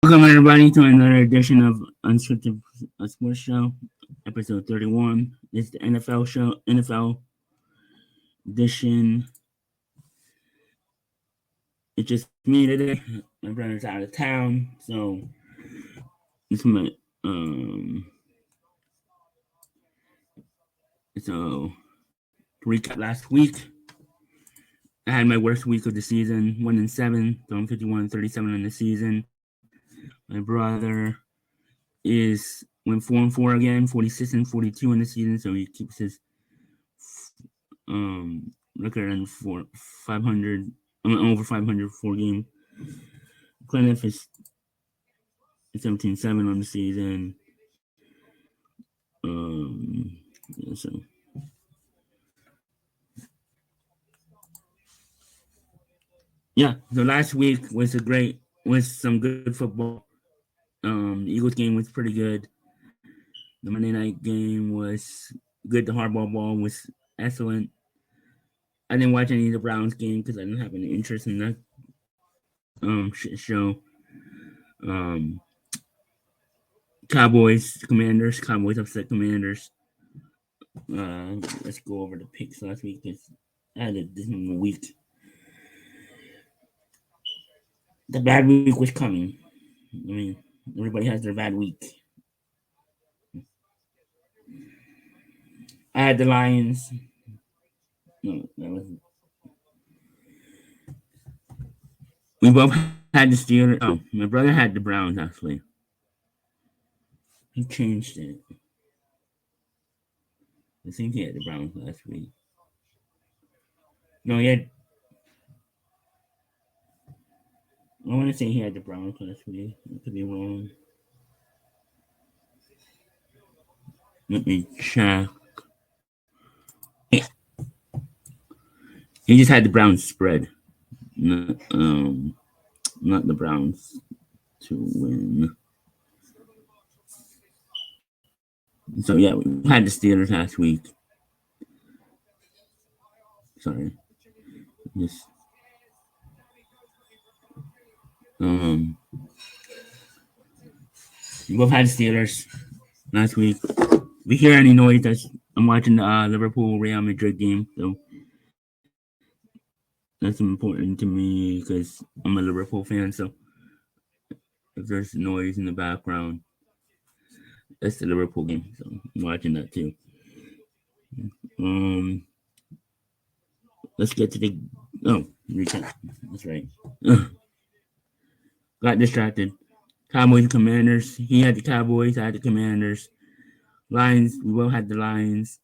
Welcome everybody to another edition of Unscripted Sports Show, episode 31. It's the NFL show, NFL edition. It's just me today. My brother's out of town, so it's my so to recap last week. I had my worst week of the season, 1-7, throwing 51-37 in the season. My brother went 4-4 again, 46-42 in the season, so he keeps his record on 500, over 500 4 game. Cliniff is 17-7 on the season. Yeah, so yeah, so last week was some good football. The Eagles game was pretty good. The Monday night game was good. The hardball ball was excellent. I didn't watch any of the Browns game because I didn't have any interest in that show. Um, Cowboys upset Commanders. Let's go over the picks last week because I had a dismal week. The bad week was coming. I mean, everybody has their bad week. I had the Lions. No, that was. We both had the Steelers. Oh, my brother had the Browns actually. He changed it. I think he had the Browns last week. No, he had. I want to say he had the Browns last week. I could be wrong. Let me check. He just had the Browns spread. Not the Browns to win. So yeah, we had the Steelers last week. Sorry. Just we both had Steelers last week. If you hear any noise, I'm watching the Liverpool Real Madrid game, so that's important to me because I'm a Liverpool fan. So if there's noise in the background, that's the Liverpool game. So I'm watching that too. Let's get to the recap. That's right. Got distracted. Cowboys and Commanders. He had the Cowboys. I had the Commanders. Lions. We both had the Lions.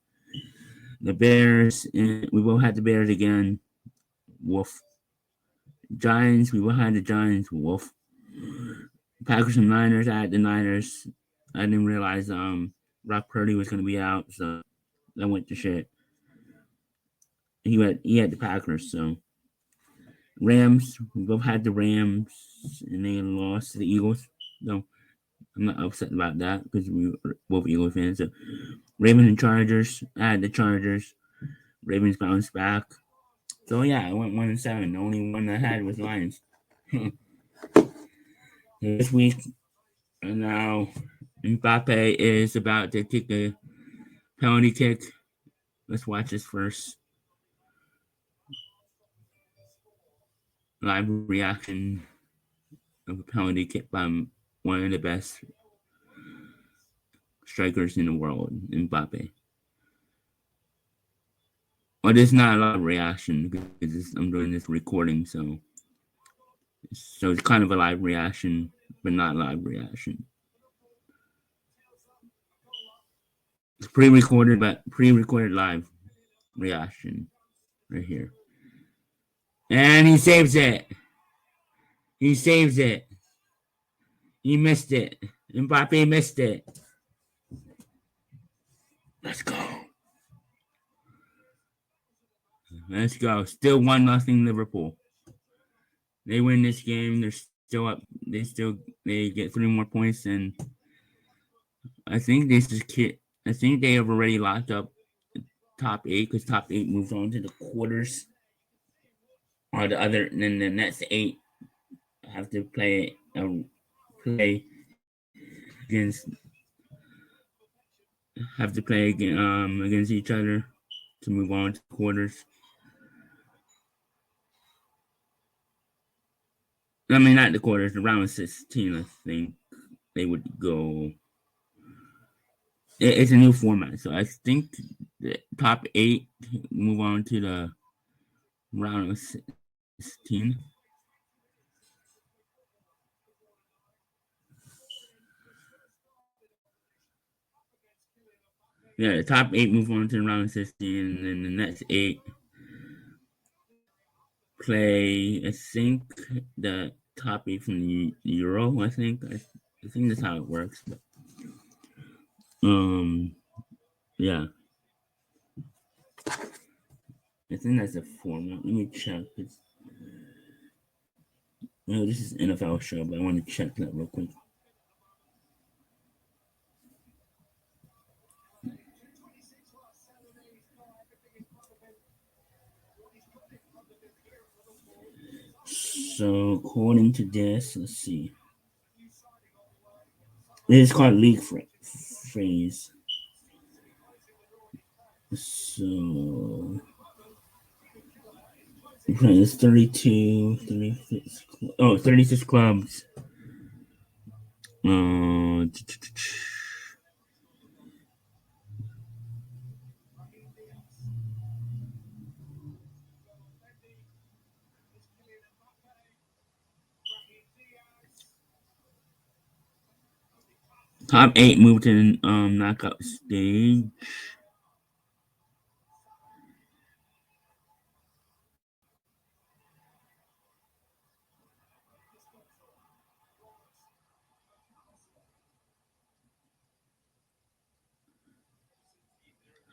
The Bears. And we both had the Bears again. Wolf. Giants. We both had the Giants. Wolf. Packers and Niners. I had the Niners. I didn't realize Brock Purdy was going to be out, so that went to shit. He had the Packers, so Rams. We both had the Rams, and they lost to the Eagles. So I'm not upset about that because we were both Eagles fans. So Ravens and Chargers. I had the Chargers. Ravens bounced back. So yeah, I went 1-7. The only one I had was Lions. This week, and now Mbappe is about to kick a penalty kick. Let's watch this first. Live reaction of a penalty kick by one of the best strikers in the world, Mbappe. Well, there's not a lot of reaction because I'm doing this recording, so it's kind of a live reaction, but not live reaction. It's pre-recorded, but pre-recorded live reaction right here. And he saves it. He saves it. He missed it. Mbappe missed it. Let's go. Let's go. Still 1-0 Liverpool. They win this game. They're still up. They get 3 more points, and I think they have already locked up top 8 because top 8 moves on to the quarters. Or the next 8 have to play a play against have to play against each other to move on to quarters. I mean, not the quarters, the round of 16. I think they would go. It's a new format, so I think the top 8 move on to the round of 16. Yeah, the top 8 move on to the round of 16, and then the next 8 play. I think the top 8 from the Euro. I think that's how it works. But, um, yeah, I think that's a format. Let me check. This is an NFL show, but I want to check that real quick. So according to this, let's see. It's called league phrase. So it's 32, 36, 36 clubs. Uh, Top 8 moved to the knockout stage.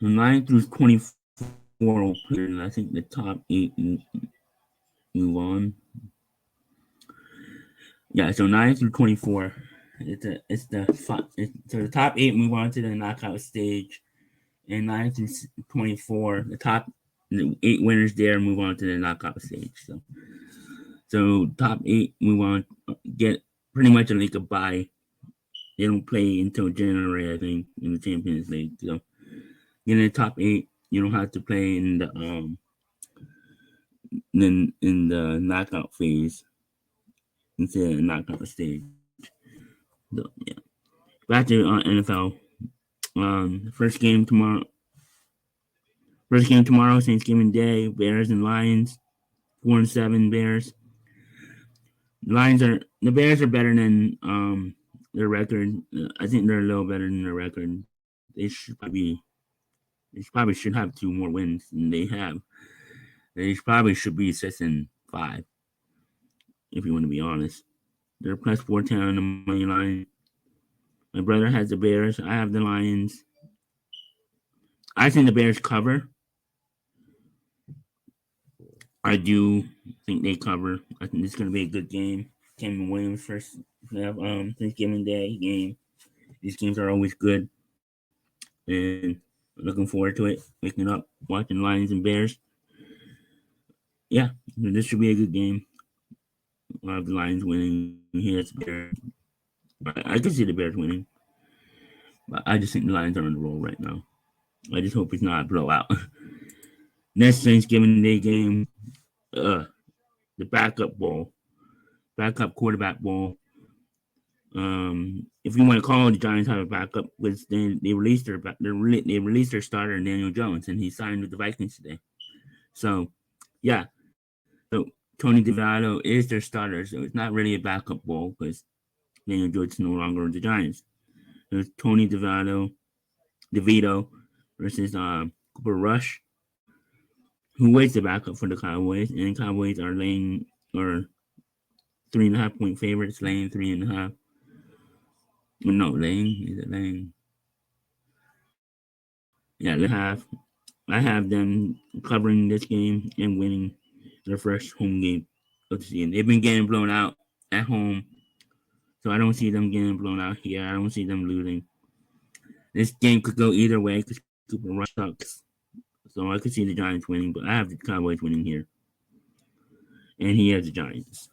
From 9 through 24 open. I think the top 8 move on. Yeah, so 9 through 24. So the top 8 move on to the knockout stage, and 9 through 24, the 8 winners there move on to the knockout stage. So top 8 move on, get pretty much like a bye. They don't play until January, I think, in the Champions League. So in the top 8, you don't have to play in the knockout phase instead of the knockout stage. So, yeah. Back to NFL. First game tomorrow. First game tomorrow, Thanksgiving Day. Bears and Lions. 4-7 Bears. The Bears are better than their record. I think they're a little better than their record. They probably should have 2 more wins than they have. They probably should be 6-5, if you want to be honest. They're plus 410 on the money line. My brother has the Bears. I have the Lions. I think the Bears cover. I do think they cover. I think this is going to be a good game. Cameron Williams first Thanksgiving Day game. These games are always good, and looking forward to it. Waking up, watching Lions and Bears. Yeah, this should be a good game. I have the Lions winning. Here it's Bears. I can see the Bears winning, but I just think the Lions are on the roll right now. I just hope it's not a blowout. Next Thanksgiving Day game, the backup quarterback bowl. If you want to call it, the Giants have a backup, because they released their starter Daniel Jones, and he signed with the Vikings today. So, yeah, so Tony DeVito is their starter, so it's not really a backup bowl because Daniel Jones is no longer with the Giants. There's Tony DeVito versus Cooper Rush, who waits the backup for the Cowboys, and Cowboys are laying or 3.5 point favorites, laying 3.5. Well, no, laying is it laying? Yeah, they have. I have them covering this game and winning their first home game of the season. They've been getting blown out at home, so I don't see them getting blown out here. I don't see them losing. This game could go either way because Cooper Rush sucks. So I could see the Giants winning, but I have the Cowboys winning here. And he has the Giants.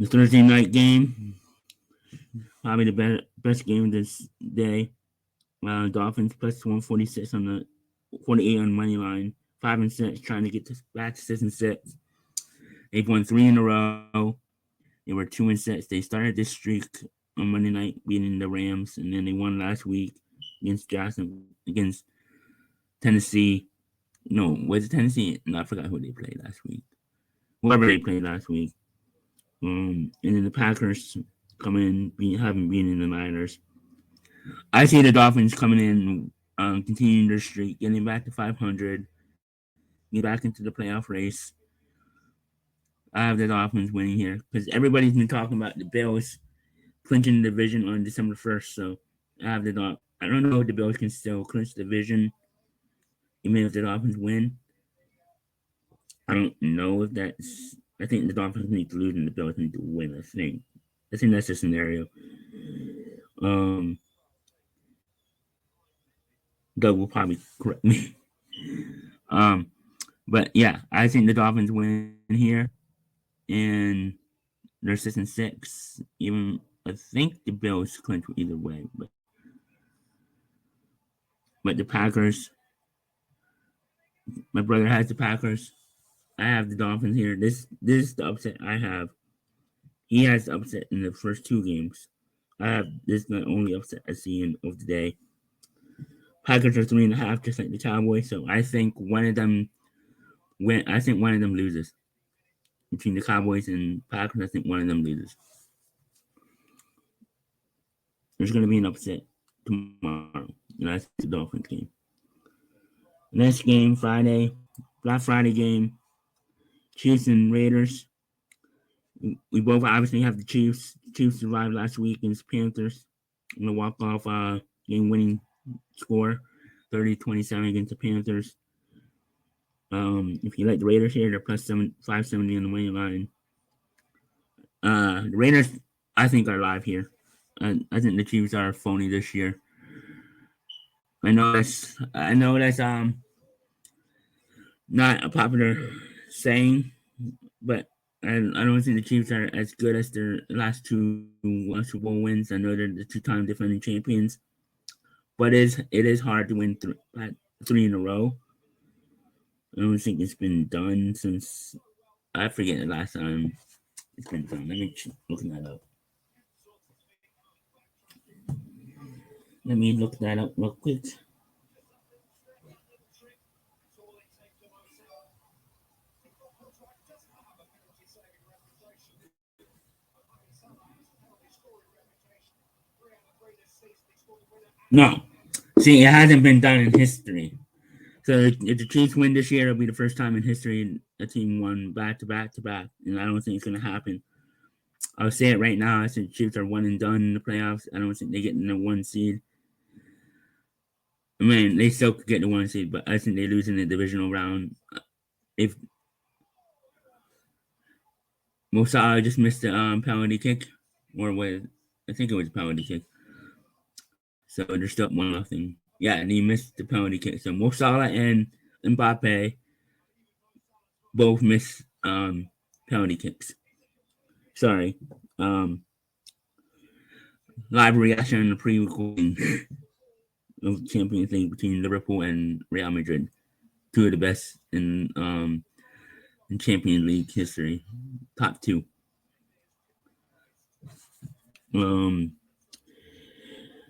The Thursday night game, probably the best game of this day. Dolphins plus 146 on the 48 on the money line. 5-6, trying to get back to 6-6. They've won 3 in a row. They were 2-6. They started this streak on Monday night, beating the Rams, and then they won last week against Tennessee. No, was it Tennessee? No, I forgot who they played last week. Whoever they played last week. And then the Packers come in, having beaten the Niners. I see the Dolphins coming in, continuing their streak, getting back to 500, get back into the playoff race. I have the Dolphins winning here because everybody's been talking about the Bills clinching the division on December 1st. So I have the Dolphins. I don't know if the Bills can still clinch the division even if the Dolphins win. I don't know if that's. I think the Dolphins need to lose and the Bills need to win. I think that's the scenario. Um, Doug will probably correct me. um, but yeah, I think the Dolphins win here, and they're 6-6. Even I think the Bills clinch either way, but the Packers. My brother has the Packers. I have the Dolphins here. This is the upset I have. He has the upset in the first 2 games. I have this is the only upset I see of the day. Packers are 3.5, just like the Cowboys. So I think one of them win. I think one of them loses between the Cowboys and Packers. I think one of them loses. There's going to be an upset tomorrow. And that's the Dolphins game. Next game Friday, Black Friday game. Chiefs and Raiders. We both obviously have the Chiefs. The Chiefs survived last week against Panthers in the walk-off game-winning score, 30-27 against the Panthers. If you like the Raiders here, they're plus 570 on the money line. The Raiders, I think, are live here. I think the Chiefs are phony this year. I know that's not a popular saying, but I don't think the Chiefs are as good as their last 2 Super Bowl wins. I know they're the 2-time defending champions, but it is hard to win 3 in a row. I don't think it's been done since I forget the last time it's been done. Let me look that up. Let me look that up real quick. No, see, it hasn't been done in history. So if the Chiefs win this year, it'll be the first time in history a team won back to back to back, and I don't think it's going to happen. I'll say it right now. I think the Chiefs are one and done in the playoffs. I don't think they get in the 1 seed. I mean, they still could get the 1 seed, but I think they lose in the divisional round. If Mo Salah just missed the penalty kick, or was I think it was a penalty kick. So they're still 1-0. Yeah, and he missed the penalty kick. So Mo Salah and Mbappe both missed penalty kicks. Sorry. Live reaction on the pre-recording of Champions League between Liverpool and Real Madrid, 2 of the best in Champions League history, top 2.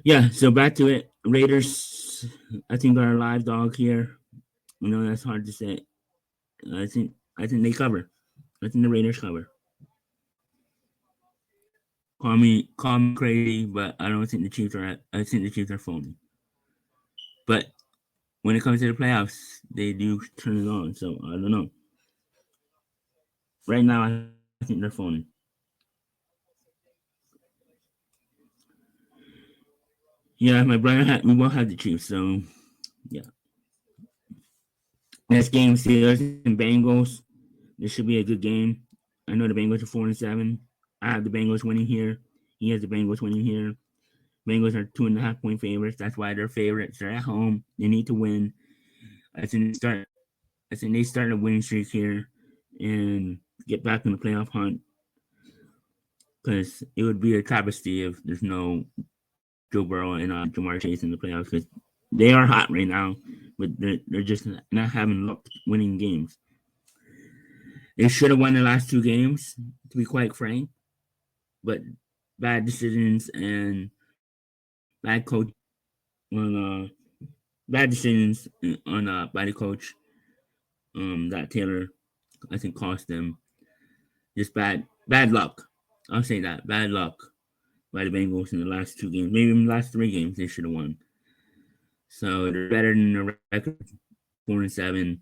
Yeah. So back to it. Raiders, I think are a live dog here. I know that's hard to say. I think they cover. I think the Raiders cover. Call me crazy, but I don't think the Chiefs are. I think the Chiefs are phony. But when it comes to the playoffs, they do turn it on. So I don't know. Right now, I think they're phony. Yeah, my brother we both have the Chiefs. So yeah. Next game, Steelers and Bengals. This should be a good game. I know the Bengals are 4-7. I have the Bengals winning here. He has the Bengals winning here. Bengals are 2.5 point favorites. That's why they're favorites. They're at home. They need to win. I think they start a winning streak here and get back in the playoff hunt. because it would be a travesty if there's no Joe Burrow and Jamar Chase in the playoffs because they are hot right now, but they're just not having luck winning games. They should have won the last two games, to be quite frank, but bad decisions and bad coach on bad decisions on by the coach that Taylor I think cost them just bad luck. I'll say that bad luck by the Bengals in the last two games, maybe in the last three games they should have won. So they're better than the record 4-7.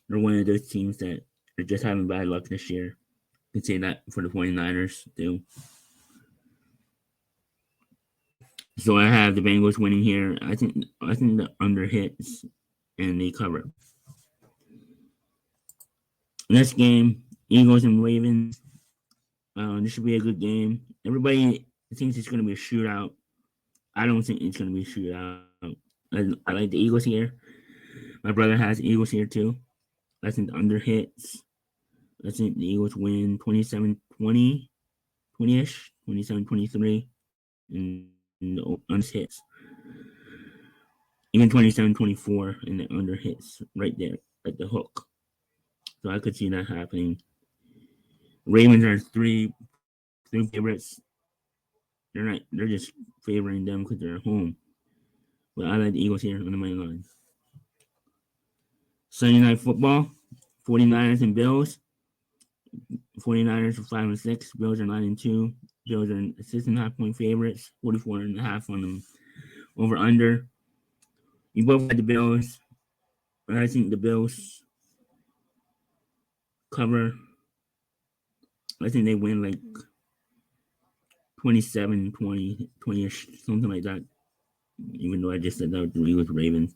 They're one of those teams that are just having bad luck this year. You can say that for the 49ers too. So I have the Bengals winning here. I think the under hits and they cover. Next game, Eagles and Ravens. This should be a good game. Everybody thinks it's going to be a shootout. I don't think it's going to be a shootout. I like the Eagles here. My brother has Eagles here too. I think the under hits. I think the Eagles win 27-20, 20-ish, 27-23, and the under hits. Even 27-24, and the under hits right there at the hook. So I could see that happening. Ravens are three favorites. They're just favoring them because they're at home. But I like the Eagles here on the money line. Sunday night football, 49ers and Bills. 49ers are 5-6. Bills are 9-2. Bills are 6.5 point favorites. 44.5 on them. Over under. You both had the Bills. But I think the Bills cover. I think they win like 27-20, 20-ish, something like that. Even though I just said that with the Eagles Ravens.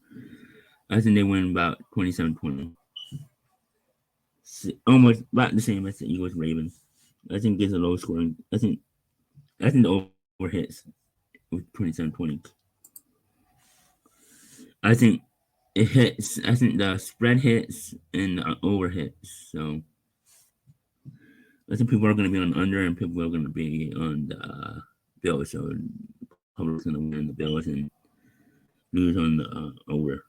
I think they win about 27-20. Almost about the same as the Eagles Ravens. I think it's a low scoring. I think the over hits with 27-20. I think it hits. I think the spread hits and the over hits. So I think people are going to be on under and people are going to be on the Bills. So the public's going to win the Bills and lose on the over.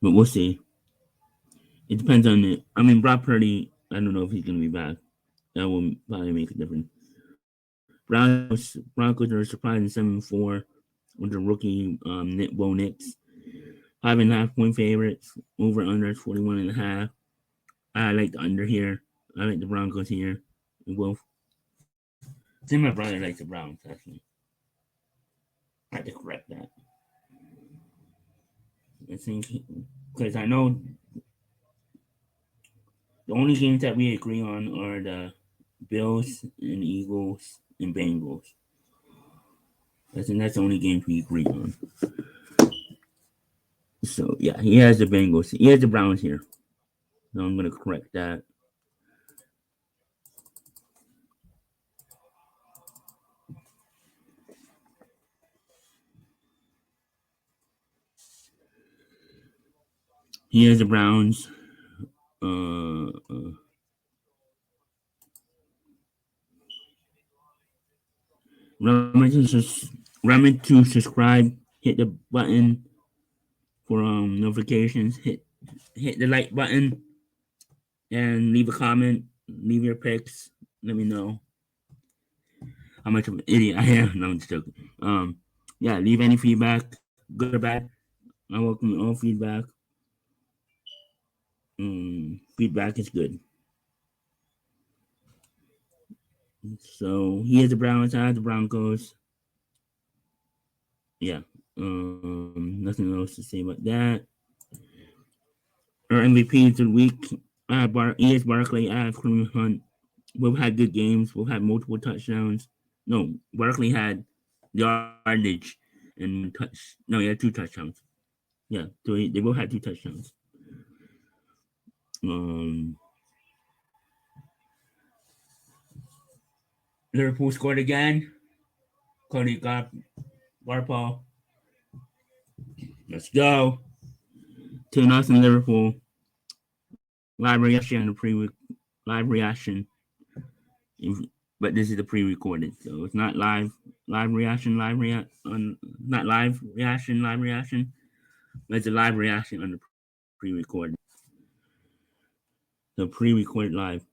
But we'll see. It depends on it. I mean, Brock Purdy, I don't know if he's going to be back. That will probably make a difference. Broncos are surprising 7-4 with the rookie Bo Nix. 5.5 point favorites. Over under is 41.5. I like the under here. I like the Broncos here. Both. I think my brother likes the Browns actually. I had to correct that. I think because I know the only games that we agree on are the Bills and Eagles and Bengals. I think that's the only games we agree on. So yeah, he has the Bengals. He has the Browns here. So I'm gonna correct that. He has the Browns. Remember to subscribe. Hit the button for notifications. Hit the like button and leave a comment. Leave your picks. Let me know how much of an idiot I am. No, I'm just joking. Yeah, leave any feedback, good or bad. I welcome all feedback. Feedback is good. So he has the Browns. I have the Broncos. Yeah. Nothing else to say about that. Our MVPs of the week. I have Barkley. I have Kareem Hunt. We've had good games. We've had multiple touchdowns. No, Barkley had yardage and touch. No, he had 2 touchdowns. Yeah, they both had 2 touchdowns. Um, Liverpool scored again. Cody Garpo. Let's go. 2-0 Liverpool. Live reaction on the pre-week. Live reaction. but this is the pre-recorded, so it's not live reaction, not live reaction, but it's a live reaction on the pre-recorded. So pre-recorded live.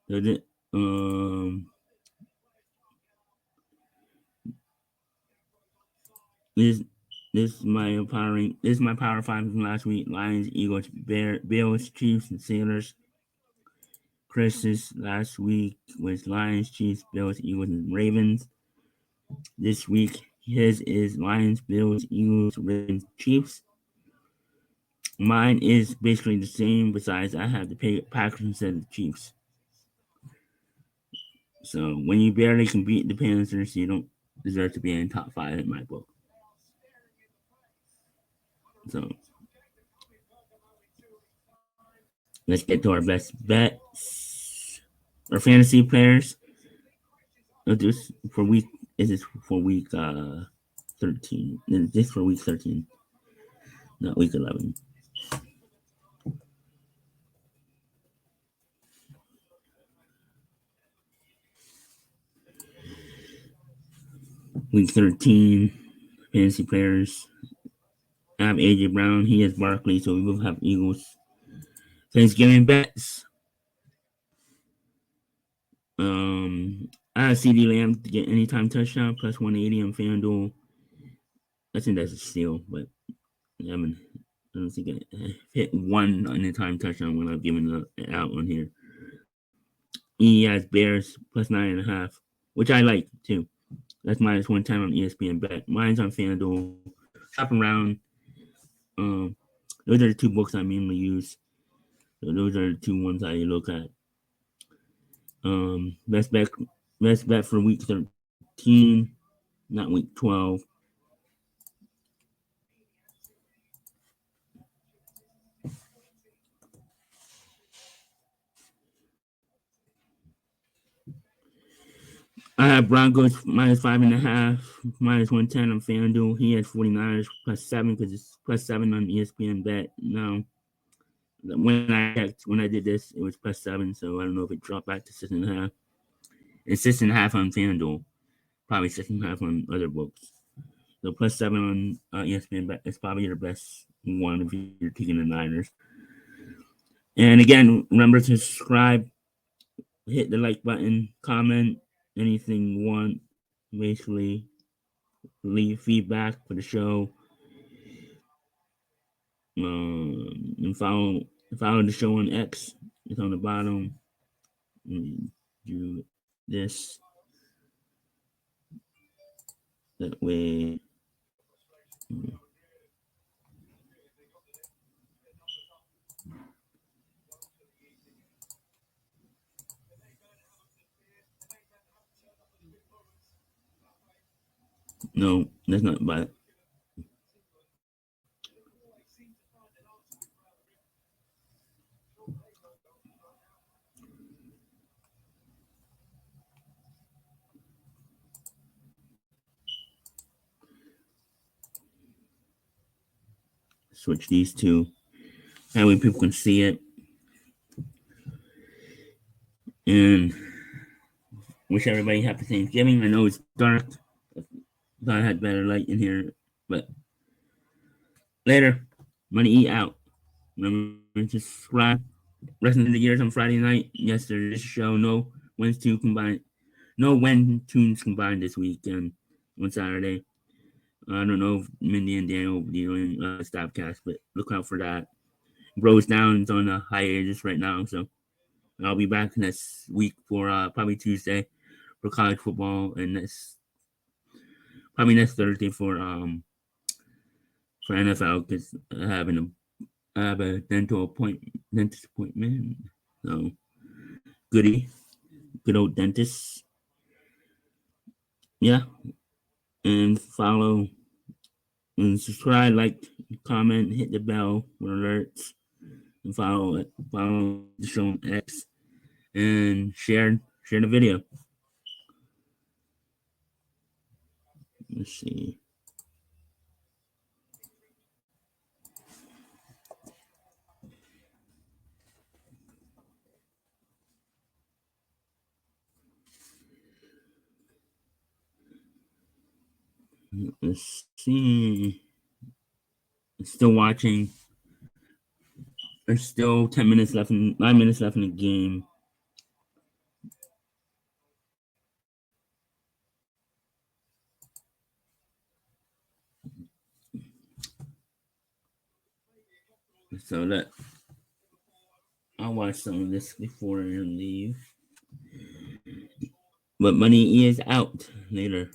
So this this is my power five from last week. Lions, Eagles, Bills, Chiefs, and Steelers. Chris's last week was Lions, Chiefs, Bills, Eagles, and Ravens. This week his is Lions, Bills, Eagles, Ravens, Chiefs. Mine is basically the same. Besides, I have the Packers instead of the Chiefs. So when you barely can beat the Panthers, you don't deserve to be in top five in my book. So let's get to our best bets. Our fantasy players. This for week. Is this for week 13? This for week 13, not week 11. Week 13 fantasy players. I have AJ Brown. He has Barkley, so we both have Eagles. Thanksgiving bets. I have CD Lamb to get anytime touchdown plus 180 on FanDuel. I think that's a steal, but I don't think I hit one anytime touchdown when I've given it out on here. He has Bears plus 9.5, which I like too. That's minus 110 on ESPN bet. Mine's on FanDuel. Shop around. Um, those are the two books I mainly use. So those are the two ones I look at. Best bet for week 13, not week 12. I have Broncos minus 5.5, minus 110 on FanDuel. He has 49ers plus 7 because it's plus 7 on ESPN bet. Now, when I did this, it was plus 7, so I don't know if it dropped back to 6.5. It's 6.5 on FanDuel, probably 6.5 on other books. So plus 7 on ESPN bet is probably your best one if you're taking the Niners. And again, remember to subscribe, hit the like button, comment anything you want, basically leave feedback for the show, and follow the show on X. It's on the bottom. Do this that way. No, that's not bad. Switch these two. That way people can see it. And wish everybody happy Thanksgiving. I know it's dark. Thought I had better light in here, but later, I'm gonna eat out. Remember to subscribe. Rest of the years on Friday night. Yesterday's show. No Wednesday combined. No when tunes combined this weekend on Saturday. I don't know if Mindy and Daniel will be doing Stopcast, but look out for that. Bros Down is on a hiatus right now, so I'll be back next week for probably Tuesday for college football, and probably next Thursday for NFL because I have a dentist appointment. So good old dentist. Yeah, and follow and subscribe, like, comment, hit the bell for alerts, and follow the show on X, and share the video. Let's see. Let's see. Still watching. There's still 10 minutes left, 9 minutes left in the game. So that I'll watch some of this before I leave. But money is out later.